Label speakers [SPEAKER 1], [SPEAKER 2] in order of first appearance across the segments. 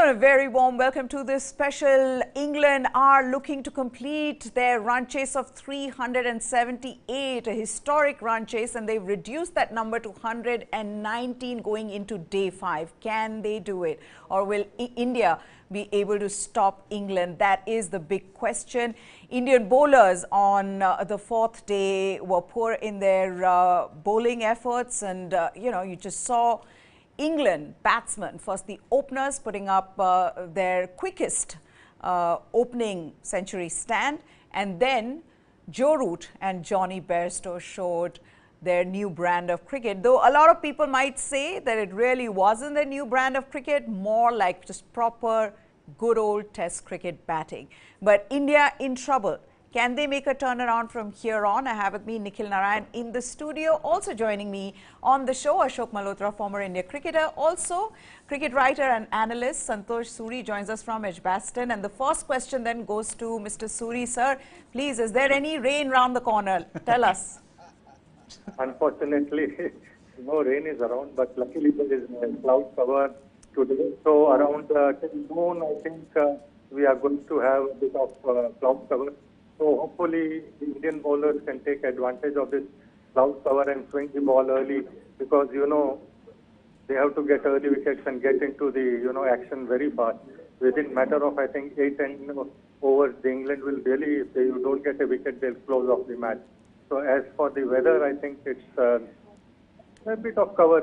[SPEAKER 1] Everyone, a very warm welcome to this special. England are looking to complete their run chase of 378, a historic run chase, and they've reduced that number to 119 going into day 5. Can they do it? Or will India be able to stop England? That is the big question. Indian bowlers on the 4th day were poor in their bowling efforts, and you just saw England batsmen, first the openers, putting up their quickest opening century stand, and then Root and Jonny Bairstow showed their new brand of cricket. Though a lot of people might say that it really wasn't their new brand of cricket, more like just proper good old test cricket batting. But India in trouble. Can they make a turnaround from here on? I have with me Nikhil Narayan in the studio. Also joining me on the show, Ashok Malhotra, former India cricketer. Also, cricket writer and analyst Santosh Suri joins us from Edgbaston. And the first question then goes to Mr. Suri. Sir, please, is there any rain round the corner? Tell us.
[SPEAKER 2] Unfortunately, no rain is around, but luckily there is cloud cover today. So around till noon, I think we are going to have a bit of cloud cover. So hopefully the Indian bowlers can take advantage of this cloud cover and swing the ball early, because they have to get early wickets and get into the action very fast. Within matter of I think 8-10 overs, the England will really, if you don't get a wicket, they'll close off the match. So as for the weather, I think it's a bit of cover,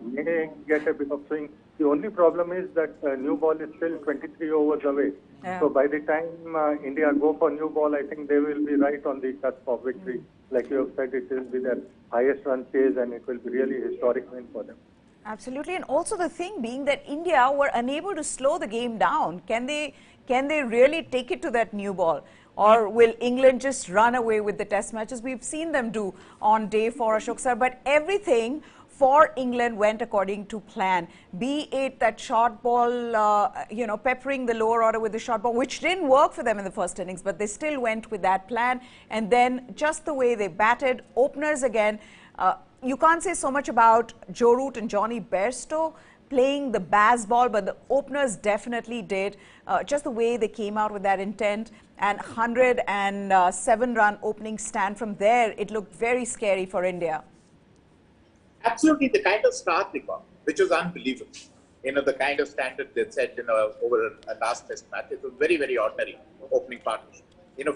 [SPEAKER 2] may get a bit of swing. The only problem is that new ball is still 23 overs away. Yeah. So by the time India go for new ball, I think they will be right on the cusp of victory. Like you have said, it will be their highest run chase and it will be really historic win for them.
[SPEAKER 1] Absolutely. And also the thing being that India were unable to slow the game down. Can they really take it to that new ball? Or will England just run away with the test matches? We've seen them do on day 4, Ashok sir, but everything for England went according to plan. Be it that short ball, peppering the lower order with the short ball, which didn't work for them in the first innings, but they still went with that plan. And then just the way they batted, openers again, you can't say so much about Root and Jonny Bairstow playing the Baz ball, but the openers definitely did. Just the way they came out with that intent, and 107-run opening stand from there, it looked very scary for India.
[SPEAKER 3] Absolutely, the kind of start they got, which was unbelievable. The kind of standard they set over a last test match, it was very, very ordinary opening partnership.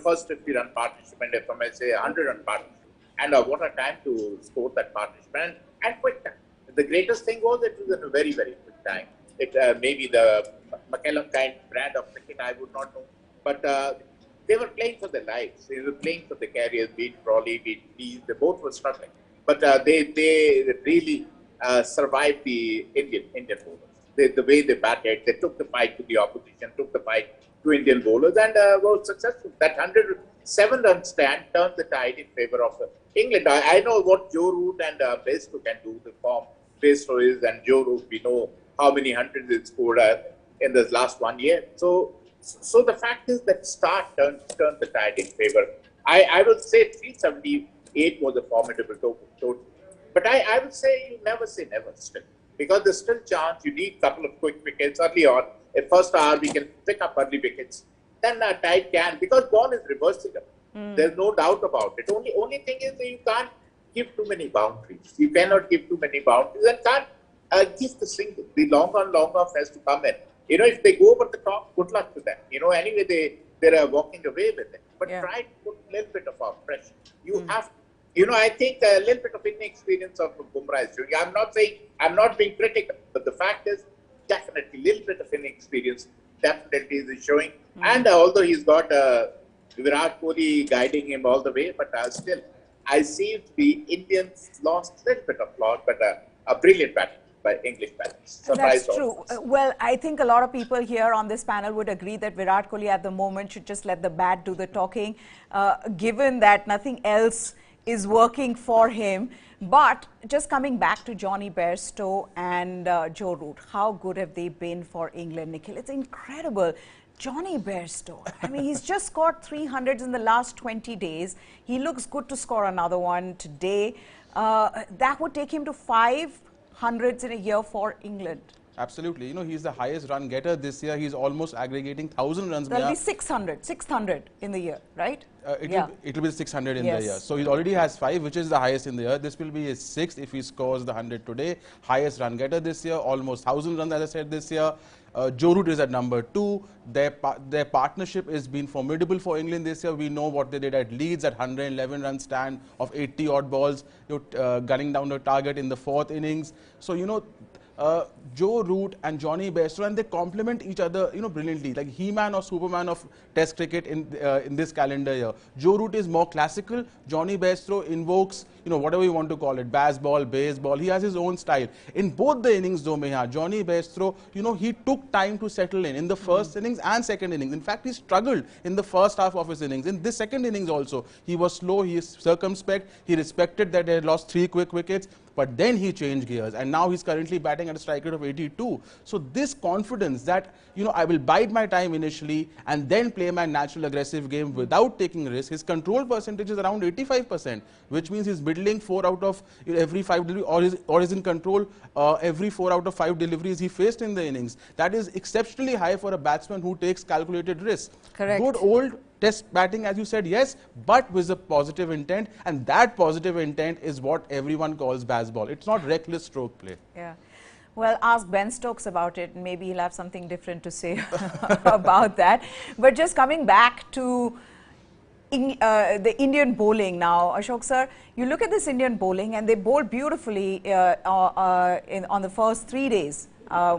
[SPEAKER 3] First 50-run partnership, and from, I say, 100-run partnership. And what a time to score that partnership, and quick time. The greatest thing was it was in a very, very quick time. It maybe the McCallum kind brand of cricket, I would not know. But they were playing for their lives. They were playing for their careers, be it Crawley, be it Pease. They both were struggling. But they really survived the Indian bowlers. The way they batted, they took the fight to the opposition, took the fight to Indian bowlers, and were successful. That 107-run stand turned the tide in favor of England. I know what Root and Bairstow can do, the form Bairstow is, and Root, we know how many hundreds he scored in this last 1 year. So the fact is that start turned the tide in favor. I would say 378 was a formidable total. But I would say you never say never still. Because there's still chance, you need a couple of quick wickets early on. At first hour, we can pick up early wickets. Then tide can, because ball is reversible. There's no doubt about it. Only thing is that you can't give too many boundaries. You cannot give too many boundaries and can't give the single. The long off has to come in. If they go over the top, good luck to them. Anyway, they're walking away with it. But try to put a little bit of pressure. You have to. I think a little bit of inexperience of Bumrah is doing. I'm not being critical, but the fact is, definitely a little bit of inexperience definitely is showing. And although he's got Virat Kohli guiding him all the way, but still, I see the Indians lost a little bit of plot, but a brilliant batting by English batters.
[SPEAKER 1] That's true. Well, I think a lot of people here on this panel would agree that Virat Kohli at the moment should just let the bat do the talking, given that nothing else is working for him. But just coming back to Jonny Bairstow and Root, how good have they been for England, Nikhil? It's incredible. Jonny Bairstow, I mean, he's just scored 300s in the last 20 days. He looks good to score another one today. That would take him to 500s in a year for England.
[SPEAKER 4] Absolutely. You know, he's the highest run getter this year. He's almost aggregating 1,000 runs.
[SPEAKER 1] That'll be 600 in the year, right?
[SPEAKER 4] It'll be 600 in
[SPEAKER 1] Yes.
[SPEAKER 4] the year. So he already has 5, which is the highest in the year. This will be his 6th if he scores the 100 today. Highest run getter this year, almost 1,000 runs, as I said, this year. Joe Root is at number 2. Their partnership has been formidable for England this year. We know what they did at Leeds at 111 run stand of 80 odd balls, gunning down the target in the 4th innings. So, you know, Joe Root and Jonny Bairstow, and they complement each other, you know, brilliantly, like He-Man or Superman of Test cricket in this calendar year. Joe Root is more classical. Jonny Bairstow invokes, you know, whatever you want to call it, baseball, baseball. He has his own style. In both the innings, though, Meha, Jonny Bairstow, you know, he took time to settle in the first innings and second innings. In fact, he struggled in the first half of his innings. In this second innings also, he was slow, he is circumspect, he respected that they had lost 3 quick wickets. But then he changed gears, and now he's currently batting at a strike rate of 82. So this confidence that, you know, I will bide my time initially and then play my natural aggressive game without taking risks. His control percentage is around 85%, which means he's middling 4 out of every 5 deliveries, or is in control every 4 out of 5 deliveries he faced in the innings. That is exceptionally high for a batsman who takes calculated risks.
[SPEAKER 1] Correct.
[SPEAKER 4] Good old Test batting, as you said, yes, but with a positive intent, and that positive intent is what everyone calls baseball. It's not reckless stroke play.
[SPEAKER 1] Yeah. Well, ask Ben Stokes about it. Maybe he'll have something different to say about that. But just coming back to the Indian bowling now, Ashok sir, you look at this Indian bowling and they bowl beautifully on the first 3 days.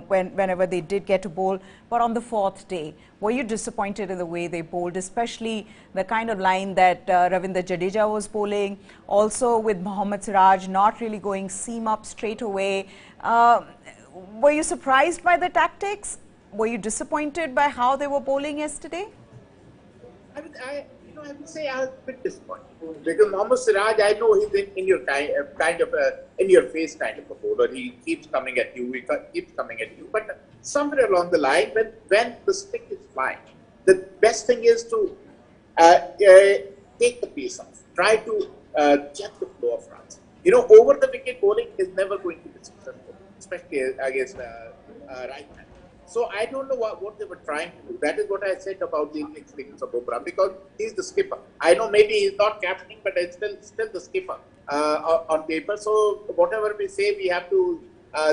[SPEAKER 1] Whenever they did get to bowl, but on the 4th day, were you disappointed in the way they bowled, especially the kind of line that Ravindra Jadeja was bowling, also with Mohammad Siraj not really going seam up straight away? Were you surprised by the tactics? Were you disappointed by how they were bowling yesterday?
[SPEAKER 3] I would say I was a bit disappointed because Mohammad Siraj, I know he's in your in your face kind of a bowler. He keeps coming at you. He keeps coming at you. But somewhere along the line, when the stick is flying, the best thing is to take the pace off. Try to check the flow of runs. You know, over the wicket bowling is never going to be successful, especially against right hand. So I don't know what they were trying to do. That is what I said about the inexperience of Bumrah, because he's the skipper. I know maybe he's not captaining, but it's still the skipper on paper. So whatever we say, we have to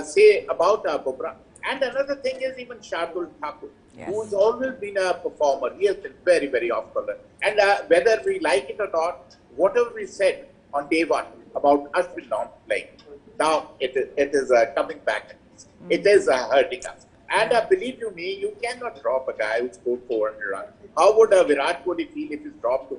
[SPEAKER 3] say about Bumrah. And another thing is even Shardul Thakur,
[SPEAKER 1] yes,
[SPEAKER 3] who's always been a performer. He has been very, very off-color. And whether we like it or not, whatever we said on day 1 about Ashwin not playing, now it is coming back. It is hurting us. And believe you me, you cannot drop a guy who scored 400 runs. How would Virat Kohli feel if he's dropped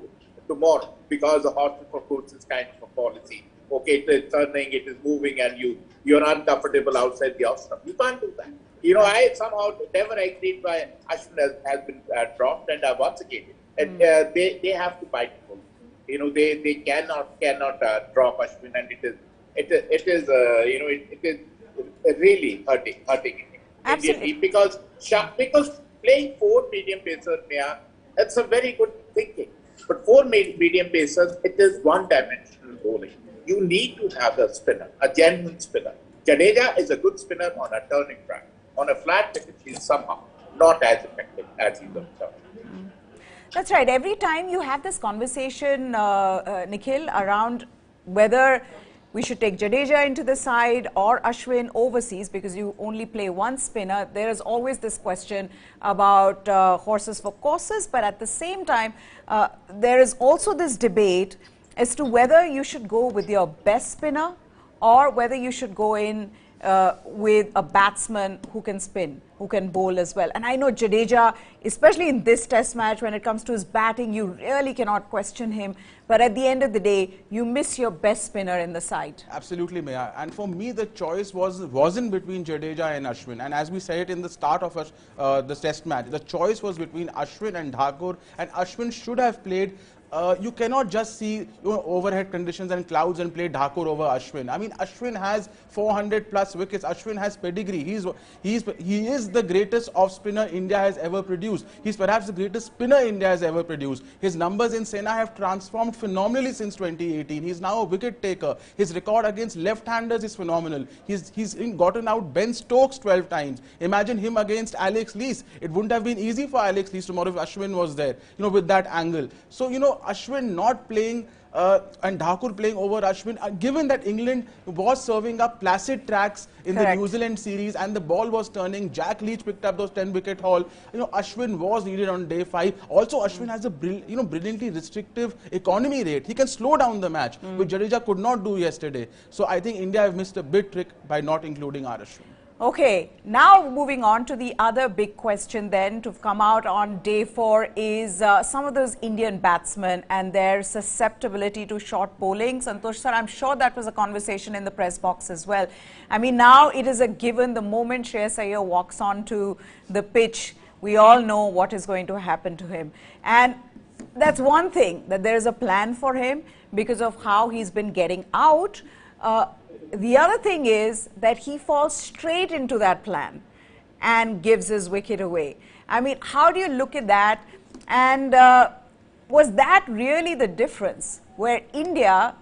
[SPEAKER 3] tomorrow? Because the horse for course is kind of a policy. Okay, it is turning, it is moving, and you're uncomfortable outside the off stump. You can't do that. You know, I somehow never agreed by Ashwin has been dropped, and once again, they have to bite the bullet. You know, they cannot drop Ashwin, and it is really hurting.
[SPEAKER 1] Absolutely.
[SPEAKER 3] Because playing 4 medium pacers, it's a very good thinking. But 4 medium pacers, it is one-dimensional bowling. You need to have a spinner, a genuine spinner. Jadeja is a good spinner on a turning track. On a flat wicket, he's somehow not as effective as he was.
[SPEAKER 1] That's right. Every time you have this conversation, Nikhil, around whether we should take Jadeja into the side or Ashwin overseas because you only play one spinner, there is always this question about horses for courses. But at the same time, there is also this debate as to whether you should go with your best spinner or whether you should go in with a batsman who can spin, who can bowl as well. And I know Jadeja, especially in this test match, when it comes to his batting, you really cannot question him. But at the end of the day, you miss your best spinner in the side.
[SPEAKER 4] Absolutely, Maya. And for me, the choice wasn't between Jadeja and Ashwin. And as we said it in the start of the test match, the choice was between Ashwin and Thakur. And Ashwin should have played you cannot just see overhead conditions and clouds and play Dhakur over Ashwin. I mean, Ashwin has 400 plus wickets. Ashwin has pedigree. He is the greatest off spinner India has ever produced. He's perhaps the greatest spinner India has ever produced. His numbers in Sena have transformed phenomenally since 2018. He's now a wicket taker. His record against left-handers is phenomenal. He's gotten out Ben Stokes 12 times. Imagine him against Alex Lees. It wouldn't have been easy for Alex Lees tomorrow if Ashwin was there, with that angle. So, Ashwin not playing and Dhakur playing over Ashwin, given that England was serving up placid tracks in the New Zealand series and the ball was turning, Jack Leach picked up those 10-wicket haul. Ashwin was needed on day 5. Also, Ashwin has a brilliantly restrictive economy rate. He can slow down the match, which Jadeja could not do yesterday. So I think India have missed a big trick by not including our Ashwin.
[SPEAKER 1] Okay, now moving on to the other big question then to come out on day 4 is some of those Indian batsmen and their susceptibility to short bowling. Santosh sir, I'm sure that was a conversation in the press box as well. I mean, now it is a given the moment Shreyas Iyer walks onto the pitch, we all know what is going to happen to him. And that's one thing, that there is a plan for him because of how he's been getting out. The other thing is that he falls straight into that plan and gives his wicket away. I mean, how do you look at that? And was that really the difference where India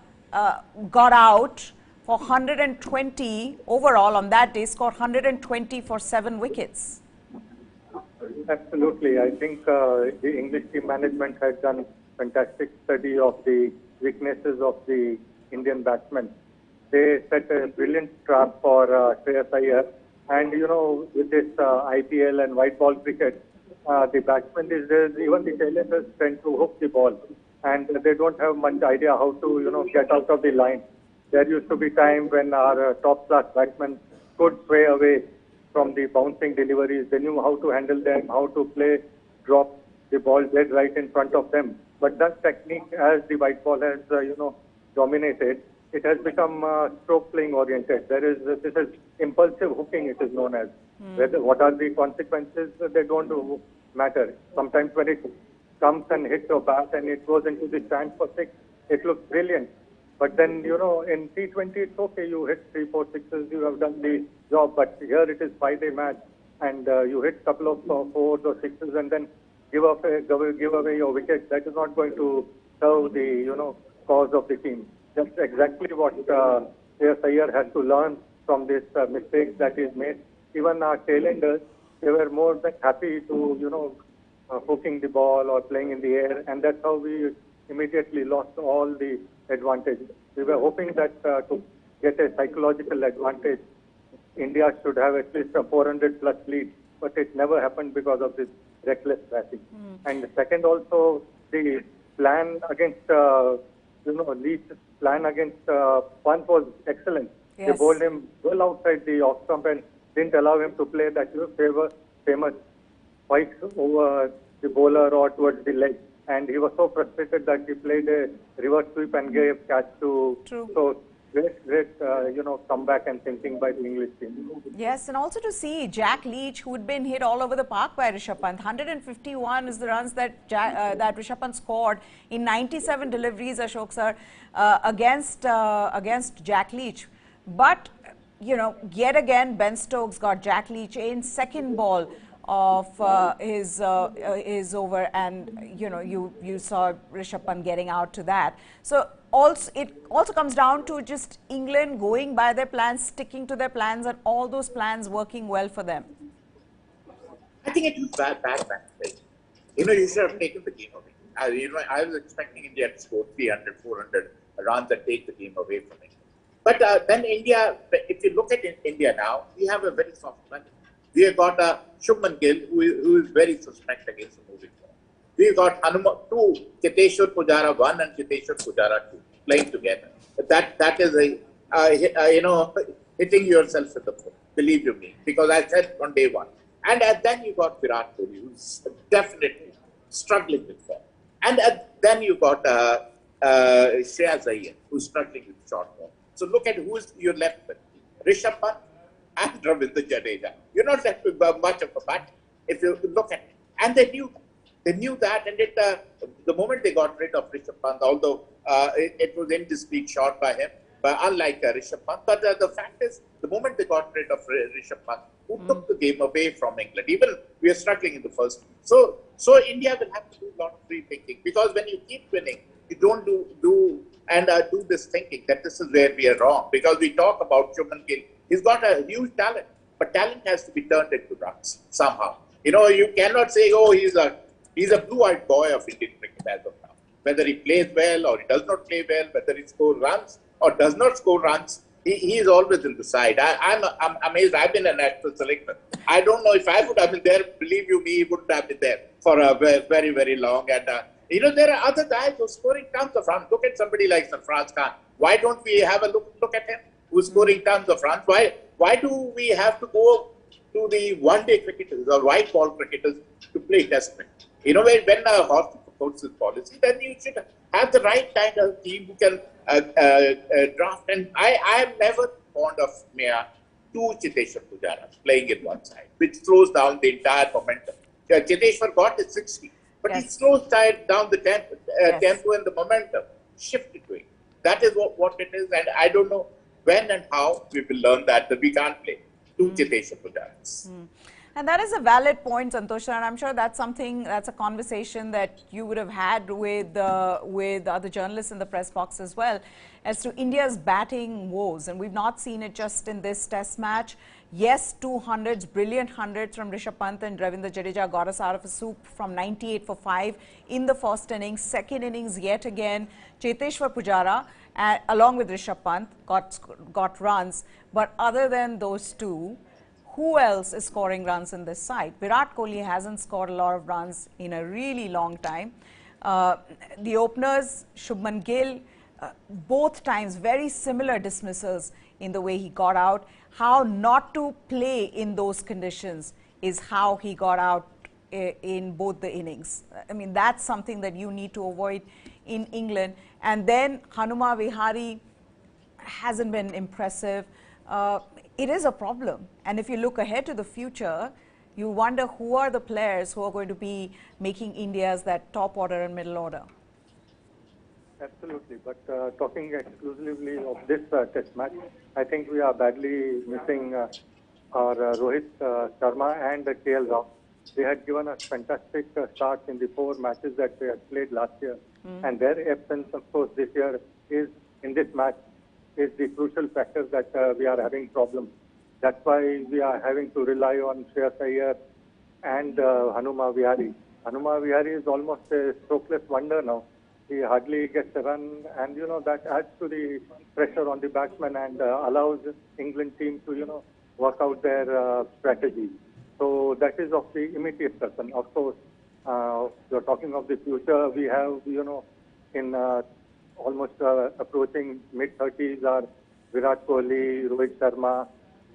[SPEAKER 1] got out for 120 overall on that day, scored 120 for 7 wickets?
[SPEAKER 2] Absolutely. I think the English team management had done fantastic study of the weaknesses of the Indian batsmen. They set a brilliant trap for Shreyas Iyer. And, with this IPL and white ball cricket, the batsmen these days, even the tailenders tend to hook the ball. And they don't have much idea how to, get out of the line. There used to be time when our top-class batsmen could sway away from the bouncing deliveries. They knew how to handle them, how to play, drop the ball dead right in front of them. But that technique, as the white ball has, dominated, it has become stroke playing oriented. This is impulsive hooking, it is known as. What are the consequences? They don't matter. Sometimes when it comes and hits your bat and it goes into the stand for 6, it looks brilliant. But then, in T20, it's okay. You hit 3, 4 sixes, you have done the job. But here it is 5-day match and you hit a couple of 4s or 6s and then give away your wicket. That is not going to serve the, cause of the team. That's exactly what Shreyas Iyer has to learn from this mistake that is made. Even our tailenders, they were more than happy to, hooking the ball or playing in the air, and that's how we immediately lost all the advantage. We were hoping that to get a psychological advantage, India should have at least a 400 plus lead, but it never happened because of this reckless batting. And second also, the plan against, Leach's plan against Pant was excellent.
[SPEAKER 1] Yes.
[SPEAKER 2] They bowled him well outside the off stump and didn't allow him to play that famous spikes over the bowler or towards the leg. And he was so frustrated that he played a reverse sweep and gave catch to.
[SPEAKER 1] True.
[SPEAKER 2] So great, comeback and thinking by the English team.
[SPEAKER 1] Yes, and also to see Jack Leach, who had been hit all over the park by Rishabh Pant. 151 is the runs that that Rishabh Pant scored in 97 deliveries, Ashok sir, against Jack Leach. But, yet again, Ben Stokes got Jack Leach in second ball of his over, and you saw Rishabh Pant getting out to that. So it also comes down to just England going by their plans, sticking to their plans, and all those plans working well for them.
[SPEAKER 3] I think it was bad management. You should have taken the game away. I was expecting India to score 300, 400 runs and take the game away from it. But then India, if you look at India now, we have a very soft management. We have got Shubman Gill, who is very suspect against the moving ball. We've got two, Cheteshwar Pujara 1 and Cheteshwar Pujara 2, playing together. That is hitting yourself in the foot, believe you me, because I said on day 1. And then you got Virat Kohli, who's definitely struggling with form. And then you got Shreyas Iyer, who's struggling with short ball. So look at who's you're left with. Rishabh Pant and Ravindra Jadeja. You're not left with much of a bat if you look at it. And they They knew that, and the moment they got rid of Rishabh Pant, although it was indiscreet shot by him, but unlike Rishabh Pant, but the fact is, the moment they got rid of Rishabh Pant, who took the game away from England? Even we are struggling in the first. So India will have to do a lot of rethinking, because when you keep winning, you don't do this thinking that this is where we are wrong. Because we talk about Shubman Gill, he's got a huge talent, but talent has to be turned into runs somehow. You know, you cannot say, oh, he's a blue-eyed boy of Indian cricket as of now. Whether he plays well or he does not play well, whether he scores runs or does not score runs, he is always in the side. I'm amazed. I've been a national selector. I don't know if I would have been there. Believe you me, he wouldn't have been there for a very, very long. And you know, there are other guys who are scoring tons of runs. Look at somebody like Sarfraz Khan. Why don't we have a look at him, who's scoring tons of runs? Why do we have to go to the one-day cricketers or white ball cricketers to play Test cricket? You know, when a hospital puts his policy, then you should have the right kind of team who can draft. And I am never fond of two Cheteshwar Pujaras playing in one side, which slows down the entire momentum. Cheteshwar got his 60, but he slows down the tempo and the momentum, shifted to it. That is what it is, and I don't know when and how we will learn that we can't play two Cheteshwar Pujaras.
[SPEAKER 1] And that is a valid point, Santosh, and I'm sure that's a conversation that you would have had with other journalists in the press box as well, as to India's batting woes. And we've not seen it just in this test match. Yes, 200s, brilliant hundreds from Rishabh Pant and Ravindra Jadeja got us out of a soup from 98 for 5 in the first innings. Second innings, yet again, Cheteshwar Pujara, along with Rishabh Pant, got runs. But other than those two, who else is scoring runs in this side? Virat Kohli hasn't scored a lot of runs in a really long time. The openers, Shubman Gill, both times very similar dismissals in the way he got out. How not to play in those conditions is how he got out in both the innings. I mean, that's something that you need to avoid in England. And then Hanuma Vihari hasn't been impressive. It is a problem. And if you look ahead to the future, you wonder who are the players who are going to be making India's that top order and middle order.
[SPEAKER 2] Absolutely. But talking exclusively of this test match, I think we are badly missing our Rohit Sharma and KL Rahul. They had given us fantastic starts in the 4 matches that they had played last year. And their absence, of course, this year is in this match is the crucial factor that we are having problems. That's why we are having to rely on Shreyas Iyer and Hanuma Vihari. Hanuma Vihari is almost a strokeless wonder now. He hardly gets a run, and you know that adds to the pressure on the batsman and allows England team to work out their strategy. So that is of the immediate concern. Of course, you're talking of the future. We have in almost approaching mid-30s are Virat Kohli, Rohit Sharma.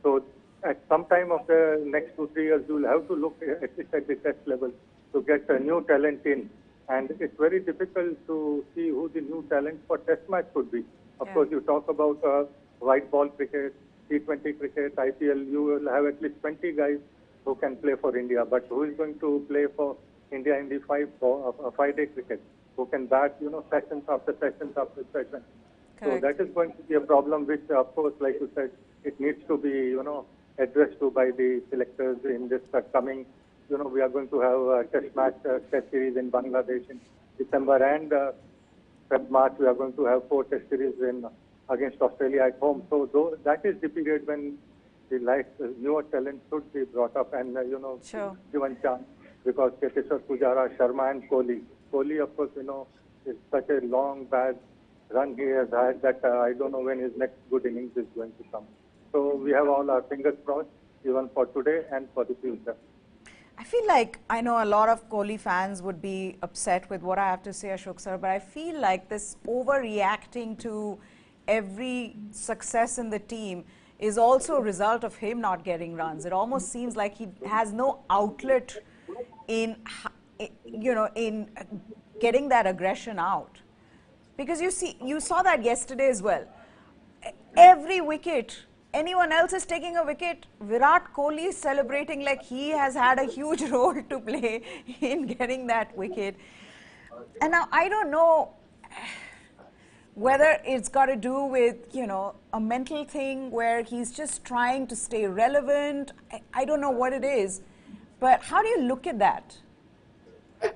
[SPEAKER 2] So at some time of the next 2-3 years, you will have to look at least at the test level to get a new talent in. And it's very difficult to see who the new talent for test match could be. Of course, you talk about white ball cricket, T20 cricket, IPL, you will have at least 20 guys who can play for India. But who is going to play for India in the 5-day cricket? Who can bat, sessions after sessions after sessions. So that is going to be a problem which, of course, like you said, it needs to be, addressed to by the selectors in this coming, we are going to have a test series in Bangladesh in December, and March we are going to have 4 test series against Australia at home. So that is the period when the newer talent should be brought up and, given chance, because Cheteshwar Pujara, Sharma and Kohli, of course, is such a long, bad run he has had that I don't know when his next good innings is going to come. So we have all our fingers crossed, even for today and for the future.
[SPEAKER 1] I feel like, I know a lot of Kohli fans would be upset with what I have to say, Ashok sir, but I feel like this overreacting to every success in the team is also a result of him not getting runs. It almost seems like he has no outlet in getting that aggression out. Because you saw that yesterday as well. Every wicket anyone else is taking a wicket, Virat Kohli is celebrating like he has had a huge role to play in getting that wicket. And now I don't know whether it's got to do with, you know, a mental thing where he's just trying to stay relevant. I don't know what it is, but how do you look at that?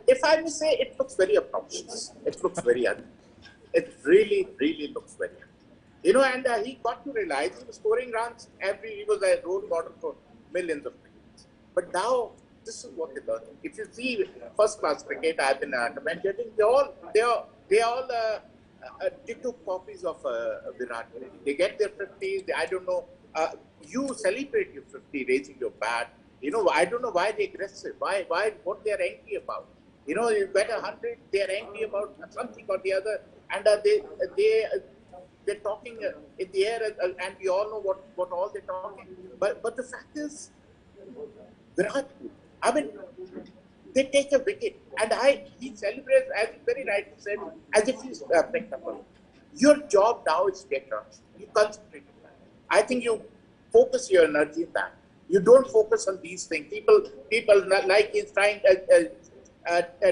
[SPEAKER 3] If I may say, it looks very obnoxious. It looks very ugly. It really, really looks very ugly. You know, and he got to realize he was scoring runs he was a role model for millions of cricketers. But now, this is what they learn. If you see first-class cricket, I've been commentating, they all ditto copies of Virat Kohli. They get their 50s. I don't know. You celebrate your 50, raising your bat. You know, I don't know why they're aggressive. Why? What they're angry about? You know, you bet 100, they're angry about something or the other, and they're talking in the air, and we all know what all they're talking. But the fact is, Virat, I mean, they take a wicket, and he celebrates, as he very rightly said, as if he's picked up a wicket. Your job now is to get runs. You concentrate on that. I think you focus your energy in that. You don't focus on these things. People like he's trying,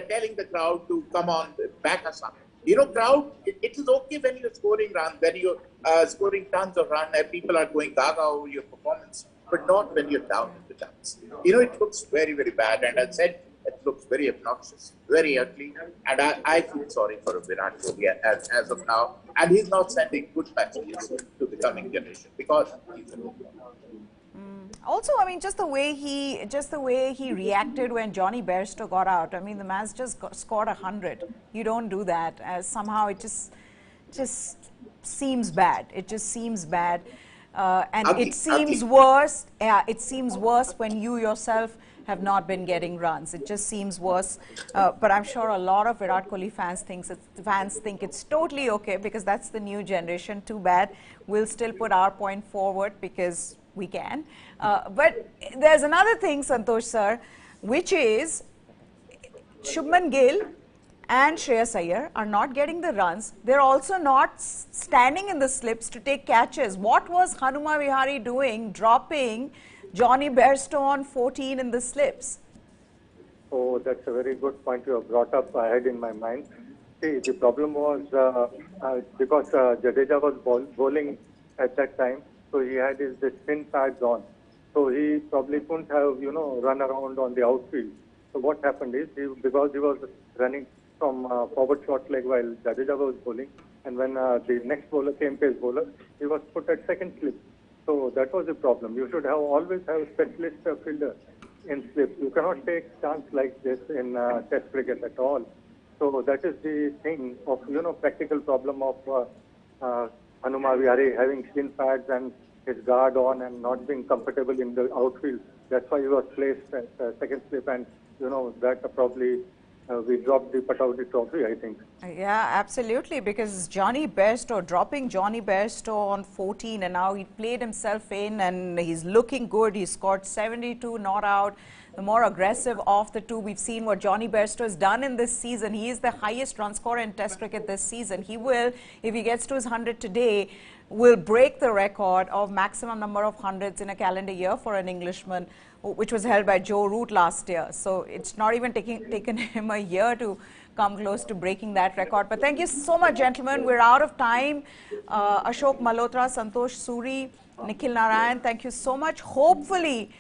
[SPEAKER 3] telling the crowd to come on, back us up. You know, crowd, it is okay when you're scoring runs, when you're scoring tons of runs, and people are going gaga over your performance, but not when you're down in the dumps. You know, it looks very, very bad. And I said, it looks very obnoxious, very ugly. And I feel sorry for Virat Kohli as of now. And he's not sending good messages to the coming generation because he's a good one.
[SPEAKER 1] Also, I mean, just the way he reacted when Jonny Bairstow got out. I mean, the man's just scored 100. You don't do that. Somehow it just seems bad. It just seems bad, and it seems worse. Yeah, it seems worse when you yourself have not been getting runs. It just seems worse. But I'm sure a lot of Virat Kohli fans think it's totally okay because that's the new generation. Too bad. We'll still put our point forward because we can. But there's another thing, Santosh sir, which is Shubman Gill and Shreyas Iyer are not getting the runs. They're also not standing in the slips to take catches. What was Hanuma Vihari doing, dropping Jonny Bairstow on 14 in the slips?
[SPEAKER 2] Oh, that's a very good point you have brought up. I had in my mind. See, the problem was because Jadeja was bowling at that time, so he had his spin pads on. So he probably couldn't have, you know, run around on the outfield. So what happened is, because he was running from forward short leg while Jadeja was bowling, and when the next bowler came, pace bowler, he was put at second slip. So that was the problem. You should always have a specialist fielder in slips. You cannot take chance like this in Test cricket at all. So that is the thing of, you know, practical problem of Hanuma Vihari having shin pads and his guard on and not being comfortable in the outfield. That's why he was placed at second slip, and, you know, that probably we dropped the Pataudi trophy, I think.
[SPEAKER 1] Yeah, absolutely, because dropping Jonny Bairstow on 14, and now he played himself in and he's looking good. He scored 72 not out. The more aggressive of the two. We've seen what Jonny Bairstow has done in this season. He is the highest run scorer in Test cricket this season. He will, if he gets to his 100 today, will break the record of maximum number of hundreds in a calendar year for an Englishman, which was held by Joe Root last year. So it's not even taken him a year to come close to breaking that record. But thank you so much, gentlemen. We're out of time. Ashok Malhotra, Santosh Suri, Nikhil Narayan, thank you so much. Hopefully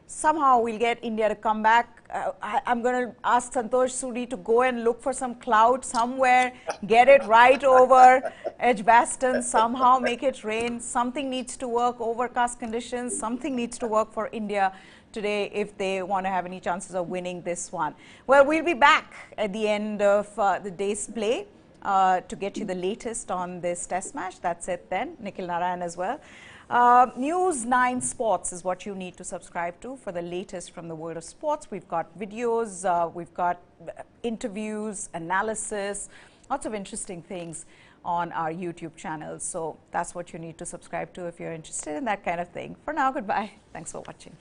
[SPEAKER 1] somehow we'll get India to come back. I'm going to ask Santosh Suri to go and look for some cloud somewhere, get it right over Edgbaston, somehow make it rain. Something needs to work, overcast conditions, something needs to work for India today if they want to have any chances of winning this one. Well, we'll be back at the end of the day's play to get you the latest on this test match. That's it then. Nikhil Narayan as well. News 9 Sports is what you need to subscribe to for the latest from the world of sports. We've got videos, we've got interviews, analysis, lots of interesting things on our YouTube channel. So that's what you need to subscribe to if you're interested in that kind of thing. For now, goodbye. Thanks for watching.